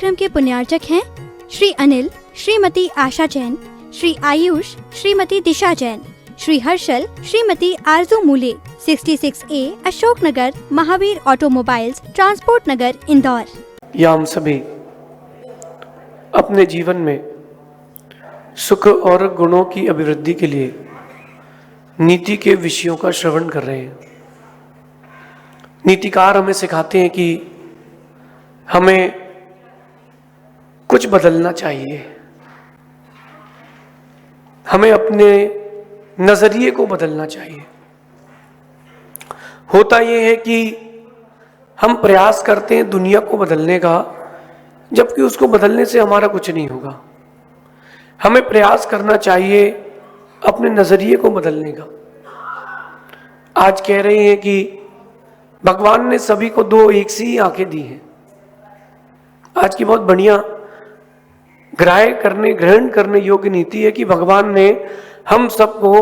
कार्यक्रम के पुण्यार्चक हैं श्री अनिल, श्रीमती आशा जैन, श्री आयुष, श्रीमती दिशा जैन, श्री हर्षल, श्रीमती आरजू मूले, 66A Ashok Nagar, Mahavir automobiles, transport नगर, इंदौर। या हम सभी अपने जीवन में सुख और गुणों की अभिवृद्धि के लिए नीति के विषयों का श्रवण कर रहे हैं। नीतिकार हमें सिखाते हैं कि हमें कुछ बदलना चाहिए, हमें अपने नजरिए को बदलना चाहिए। होता यह है कि हम प्रयास करते हैं दुनिया को बदलने का, जबकि उसको बदलने से हमारा कुछ नहीं होगा। हमें प्रयास करना चाहिए अपने नजरिए को बदलने का। आज कह रहे हैं कि भगवान ने सभी को दो एक सी आंखें दी हैं। आज की बहुत बढ़िया ग्रहण करने योग्य नीति है कि भगवान ने हम सबको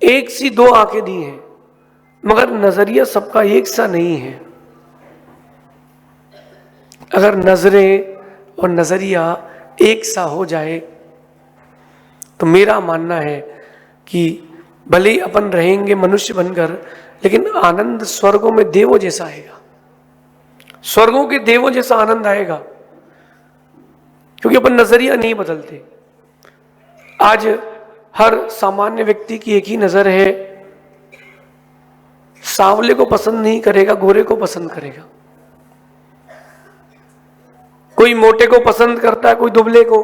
एक सी दो आंखें दी हैं, मगर नजरिया सबका एक सा नहीं है। अगर नजरें और नजरिया एक सा हो जाए तो मेरा मानना है कि भले ही अपन रहेंगे मनुष्य बनकर, लेकिन आनंद स्वर्गों में देवों जैसा आएगा, स्वर्गों के देवों जैसा आनंद आएगा, क्योंकि अपन नजरिया नहीं बदलते। आज हर सामान्य व्यक्ति की एक ही नजर है, सांवले को पसंद नहीं करेगा, गोरे को पसंद करेगा। कोई मोटे को पसंद करता है, कोई दुबले को।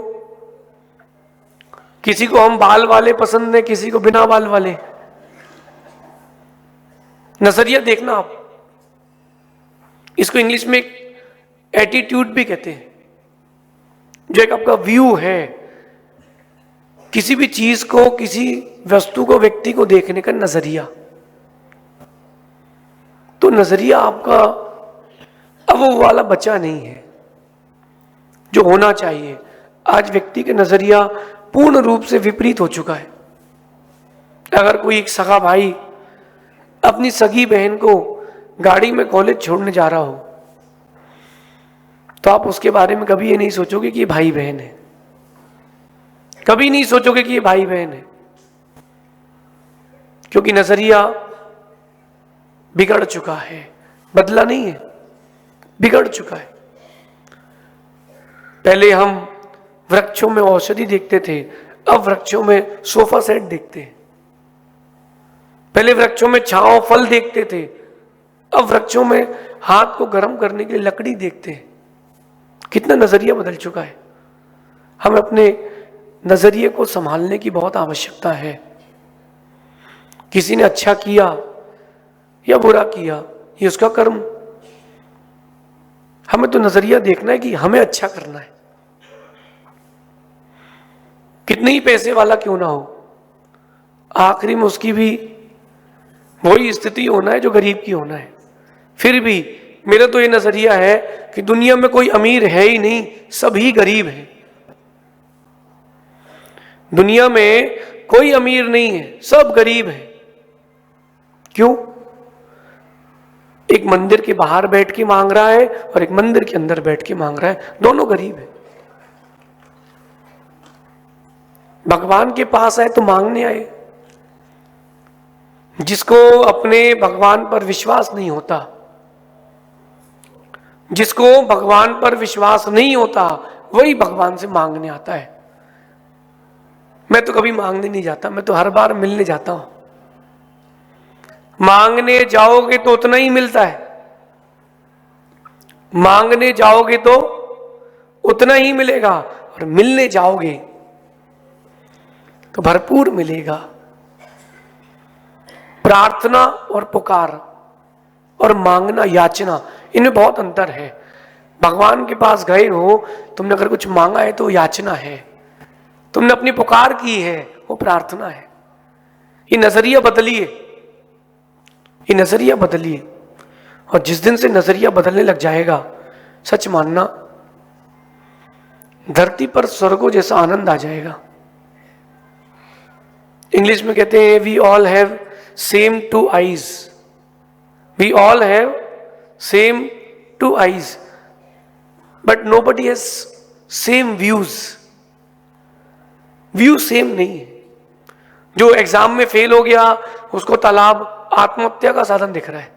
किसी को हम बाल वाले पसंद है, किसी को बिना बाल वाले। नजरिया देखना आप, इसको इंग्लिश में एटीट्यूड भी कहते हैं, जो एक आपका व्यू है किसी भी चीज को, किसी वस्तु को, व्यक्ति को देखने का नजरिया। तो नजरिया आपका अब वो वाला बचा नहीं है जो होना चाहिए। आज व्यक्ति का नजरिया पूर्ण रूप से विपरीत हो चुका है। अगर कोई एक सगा भाई अपनी सगी बहन को गाड़ी में कॉलेज छोड़ने जा रहा हो, तो आप उसके बारे में कभी ये नहीं सोचोगे कि ये भाई बहन है, कभी नहीं सोचोगे कि ये भाई बहन है, क्योंकि नजरिया बिगड़ चुका है, बदला नहीं है, बिगड़ चुका है। पहले हम वृक्षों में औषधि देखते थे, अब वृक्षों में सोफा सेट देखते हैं। पहले वृक्षों में छांव फल देखते थे, अब वृक्षों में हाथ को गर्म करने के लिए लकड़ी देखते हैं। कितना नजरिया बदल चुका है। हमें अपने नजरिए को संभालने की बहुत आवश्यकता है। किसी ने अच्छा किया या बुरा किया, ये उसका कर्म। हमें तो नजरिया देखना है कि हमें अच्छा करना है, कितने ही पैसे वाला क्यों ना हो, आखिरी में उसकी भी वही स्थिति होना है जो गरीब की होना है। फिर भी मेरा तो ये नजरिया है कि दुनिया में कोई अमीर है ही नहीं, सभी गरीब हैं। दुनिया में कोई अमीर नहीं है, सब गरीब हैं। क्यों? एक मंदिर के बाहर बैठ के मांग रहा है और एक मंदिर के अंदर बैठ के मांग रहा है, दोनों गरीब हैं। भगवान के पास आए तो मांगने आए। जिसको अपने भगवान पर विश्वास नहीं होता, जिसको भगवान पर विश्वास नहीं होता, वही भगवान से मांगने आता है। मैं तो कभी मांगने नहीं जाता, मैं तो हर बार मिलने जाता हूं। मांगने जाओगे तो उतना ही मिलता है, मांगने जाओगे तो उतना ही मिलेगा, और मिलने जाओगे तो भरपूर मिलेगा। प्रार्थना और पुकार और मांगना, याचना, इनमें बहुत अंतर है। भगवान के पास गए हो, तुमने अगर कुछ मांगा है तो याचना है, तुमने अपनी पुकार की है वो प्रार्थना है। ये नजरिया बदलिए, ये नजरिया बदलिए। और जिस दिन से नजरिया बदलने लग जाएगा, सच मानना धरती पर स्वर्गों जैसा आनंद आ जाएगा। इंग्लिश में कहते हैं we all have same two eyes, we all have same two eyes. But nobody has same views. View same नहीं है। जो एग्जाम में फेल हो गया उसको तालाब आत्महत्या का साधन दिख रहा है,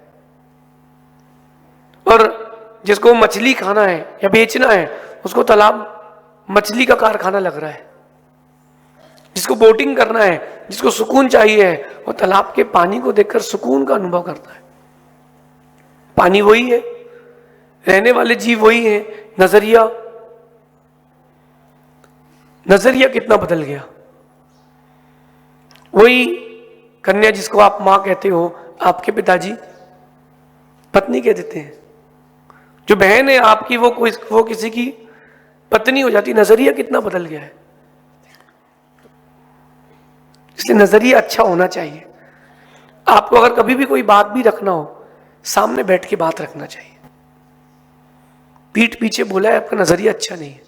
और जिसको मछली खाना है या बेचना है उसको तालाब मछली का कारखाना लग रहा है। जिसको बोटिंग करना है, जिसको सुकून चाहिए है, वो तालाब के पानी को देखकर सुकून का अनुभव करता है। पानी वही है, रहने वाले जीव वही है। नजरिया कितना बदल गया। वही कन्या जिसको आप मां कहते हो, आपके पिताजी पत्नी कह देते हैं। जो बहन है आपकी वो किसी की पत्नी हो जाती। नजरिया कितना बदल गया है। इसलिए नजरिया अच्छा होना चाहिए। आपको अगर कभी भी कोई बात भी रखना हो, सामने बैठ के बात रखना चाहिए। पीठ पीछे बोला है आपका नजरिया अच्छा नहीं है।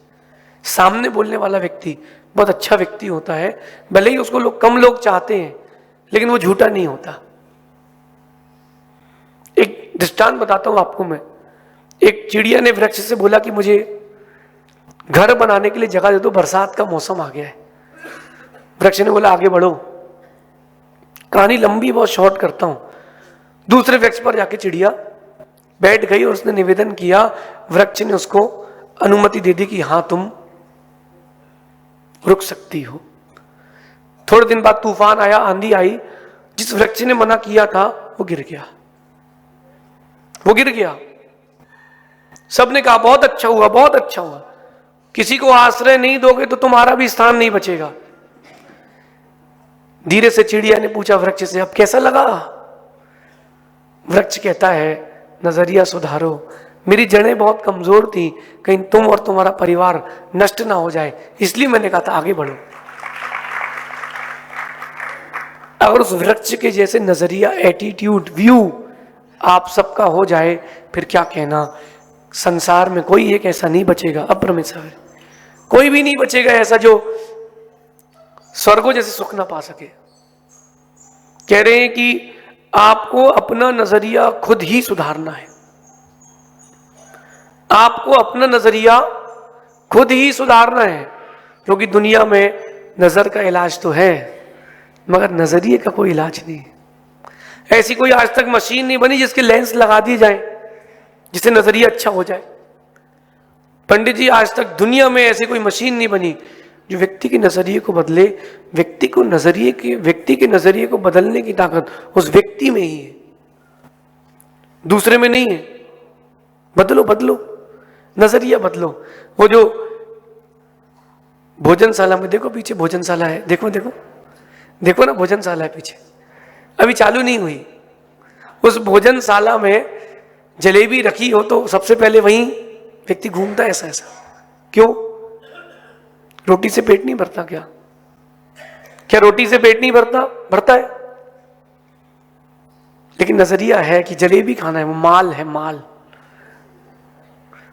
सामने बोलने वाला व्यक्ति बहुत अच्छा व्यक्ति होता है। भले ही उसको कम लोग चाहते हैं, लेकिन वो झूठा नहीं होता। एक दृष्टांत बताता हूं आपको मैं। एक चिड़िया ने वृक्ष से बोला कि मुझे घर बनाने के लिए जगह दे दो, बरसात का मौसम आ गया है। वृक्ष ने बोला आगे बढ़ो। कहानी लंबी, बहुत शॉर्ट करता हूं। दूसरे वृक्ष पर जाके चिड़िया बैठ गई और उसने निवेदन किया। वृक्ष ने उसको अनुमति दे दी कि हां तुम रुक सकती हो। थोड़े दिन बाद तूफान आया, आंधी आई। जिस वृक्ष ने मना किया था वो गिर गया। सबने कहा बहुत अच्छा हुआ, बहुत अच्छा हुआ। किसी को आश्रय नहीं दोगे तो तुम्हारा भी स्थान नहीं बचेगा। धीरे से चिड़िया ने पूछा वृक्ष से, अब कैसा लगा? वृक्ष कहता है नजरिया सुधारो। मेरी जड़ें बहुत कमजोर थी, कहीं तुम और तुम्हारा परिवार नष्ट ना हो जाए, इसलिए मैंने कहा था आगे बढ़ो। अगर उस वृक्ष के जैसे नजरिया, एटीट्यूड, व्यू आप सबका हो जाए, फिर क्या कहना। संसार में कोई एक ऐसा नहीं बचेगा, अप्रमेय कोई भी नहीं बचेगा ऐसा जो स्वर्गों जैसे सुख ना पा सके। कह रहे हैं कि आपको अपना नजरिया खुद ही सुधारना है। आपको अपना नजरिया खुद ही सुधारना है, क्योंकि दुनिया में नजर का इलाज तो है, मगर नजरिए का कोई इलाज नहीं है। ऐसी कोई आज तक मशीन नहीं बनी जिसके लेंस लगा दिए जाए, जिससे नजरिया अच्छा हो जाए। पंडित जी, आज तक दुनिया में ऐसी कोई मशीन नहीं बनी जो व्यक्ति के नजरिए को बदले। व्यक्ति के नजरिए को बदलने की ताकत उस व्यक्ति में ही है, दूसरे में नहीं है। बदलो, नजरिया बदलो। वो जो भोजनशाला में, देखो पीछे भोजनशाला है, देखो ना, भोजनशाला है पीछे, अभी चालू नहीं हुई। उस भोजनशाला में जलेबी रखी हो तो सबसे पहले वहीं व्यक्ति घूमता है ऐसा। क्यों? रोटी से पेट नहीं भरता क्या? रोटी से पेट नहीं भरता है। लेकिन नजरिया है कि जलेबी खाना है, वो माल है, माल।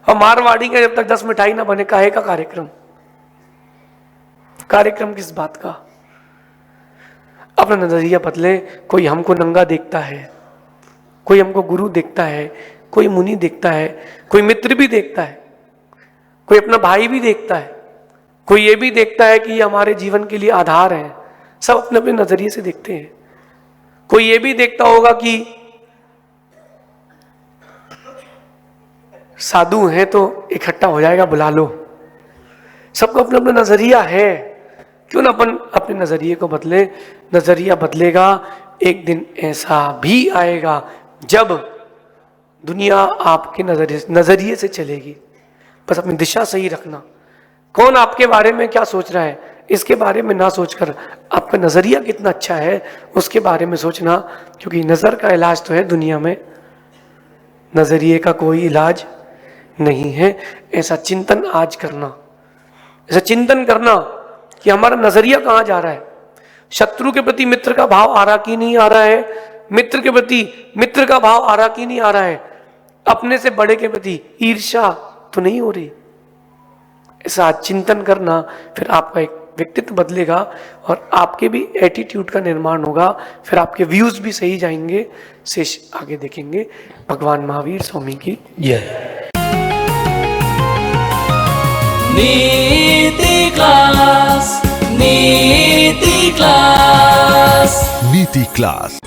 और मारवाड़ी का जब तक 10 मिठाई ना बने, काहे का कार्यक्रम किस बात का? अपना नजरिया बदले। कोई हमको नंगा देखता है, कोई हमको गुरु देखता है, कोई मुनि देखता है, कोई मित्र भी देखता है, कोई अपना भाई भी देखता है, कोई ये भी देखता है कि ये हमारे जीवन के लिए आधार है। सब अपने अपने नजरिए से देखते हैं। कोई ये भी देखता होगा कि साधु हैं तो इकट्ठा हो जाएगा, बुला लो। सबको अपना अपना नजरिया है। क्यों ना अपन अपने नजरिए को बदले। नजरिया बदलेगा, एक दिन ऐसा भी आएगा जब दुनिया आपके नजरिए से चलेगी। बस अपनी दिशा सही रखना। कौन आपके बारे में क्या सोच रहा है, इसके बारे में ना सोचकर आपका नजरिया कितना अच्छा है उसके बारे में सोचना। क्योंकि नजर का इलाज तो है दुनिया में, नजरिए का कोई इलाज नहीं है। ऐसा चिंतन आज करना, ऐसा चिंतन करना कि हमारा नजरिया कहां जा रहा है। शत्रु के प्रति मित्र का भाव आ रहा कि नहीं आ रहा है, मित्र के प्रति मित्र का भाव आ रहा कि नहीं आ रहा है, अपने से बड़े के प्रति ईर्ष्या तो नहीं हो रही। ऐसा चिंतन करना, फिर आपका एक व्यक्तित्व बदलेगा और आपके भी एटीट्यूड का निर्माण होगा। फिर आपके व्यूज भी सही जाएंगे। शेष आगे देखेंगे। भगवान महावीर स्वामी की जय। नीति क्लास, नीति क्लास, नीति क्लास।